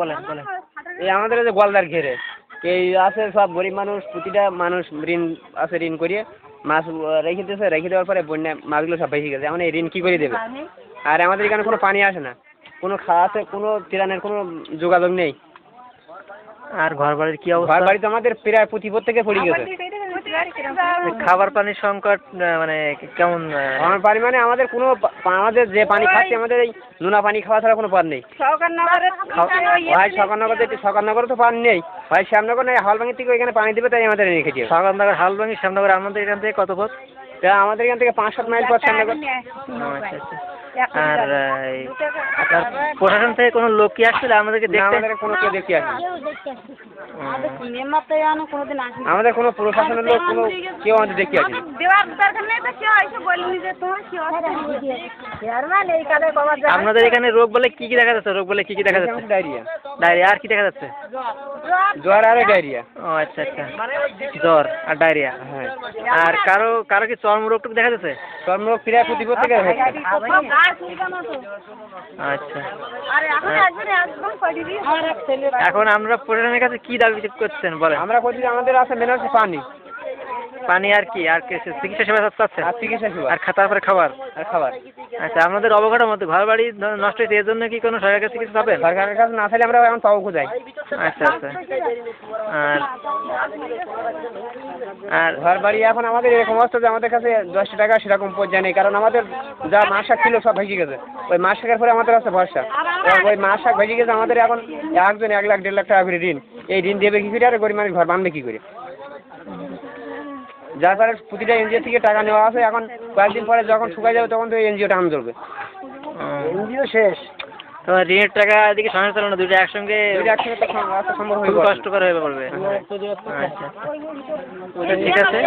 বলেন বলেন। এই আমাদের যে গোয়ালদার ঘেরে এই আছে সব গরিব মানুষ, প্রতিটা মানুষ ঋণ আছে, ঋণ করিয়ে মাছ রেখে দিয়েছে, রেখে দেওয়ার পরে বন্যা মাছগুলো সব ভেসে গেছে। এখন এই ঋণ কী করে দেবে? আর আমাদের এখানে কোনো পানি আসে না, কোনো খাওয়াতে কোনো ত্রাণের কোনো যোগাযোগ নেই। আর ঘর বাড়ির কি অবস্থা? ঘর বাড়ি তো আমাদের প্রায় প্রতিপদ থেকে পড়ে গেছে। খাবার পানির সংকট মানে কেমন? আমার পানি মানে আমাদের কোনো আমাদের যে পানি খাচ্ছি আমাদের এই নোনা পানি খাওয়া ছাড়া কোনো পথ নেই। হয় সরকারনগরে তো পানি নেই, হয় শ্যামনগর নেই, হালভাঙির থেকে ওইখানে পানি দেবে, তাই আমাদের এনে খেতে হবে। সরকারনগর, হালভাঙি, শ্যামনগর আমাদের এখান থেকে কত পথ? তা আমাদের এখান থেকে 5-7 মাইল পর শ্যামনগর। আচ্ছা আচ্ছা। আর আপনার প্রশাসন থেকে কোনো লোক কি আসছিল আমাদেরকে দেখতে? আমাদের কোনো কেউ দেখতে আসেনি। আমাদের কোনো প্রশাসনের লোক কোনো কেউ আমাদের দেখতে আসেনি। আপনাদের এখানে রোগ বলে কি কি দেখা যাচ্ছে? রোগ বলে কি কি দেখা যাচ্ছে? ডায়রিয়া। ডায়রিয়া আর কি দেখা যাচ্ছে? জ্বর আর ডায়রিয়া। ও আচ্ছা আচ্ছা, জ্বর আর ডায়রিয়া। হ্যাঁ। আর কারো কি চর্মরোগ টুক দেখা যাচ্ছে? চর্মরোগ প্রায় প্রতিপদ থেকে হচ্ছে। আচ্ছা। এখন আমরা প্রশাসনের কাছে কি দাবি করছেন বলেন? আমরা বলছি আমাদের আছে মেন হচ্ছে পানি। পানি আর কি? আর চিকিৎসা সেবা চাচ্ছেন? আর চিকিৎসা সেবা। আর তারপরে খাবার? আর খাবার। আচ্ছা, আমাদের অবকাঠামোর মধ্যে ঘর বাড়ি নষ্ট হয়েছে, এর জন্য কি কোনো সরকারের কাছে কিছু পাবেন? সরকারের কাছে না থাকলে আমরা এখন পাবো কোথায়? আচ্ছা আচ্ছা। আর ঘর বাড়ি এখন আমাদের এরকম অবস্থা যে আমাদের কাছে 10 টাকা সেরকম পর্যায়ে নেই, কারণ আমাদের যা মাছ শাক ছিল সব ভেজে গেছে। ওই মাছ শাকের পরে আমাদের আছে ভরসা। ওই মাছ শাক ভেজে গেছে, আমাদের এখন একজন 1 লাখ 1.5 লাখ টাকা করে ঋণ। এই ঋণ দেবে কি করে? আর গরিব মানুষ ঘর বাঁধবে কি করে? যার ফলে প্রতিটা এনজিও থেকে টাকা নেওয়া আছে, এখন কয়েকদিন পরে যখন শুকায় যাবে তখন তো এনজিওটা আম চলবে। এনজিও শেষ। তো ঋণের টাকা এদিকে সংসার চালানো দুটো একসঙ্গে তো সম্ভব খুব কষ্টকর হয়ে পড়বে। আচ্ছা, ঠিক আছে।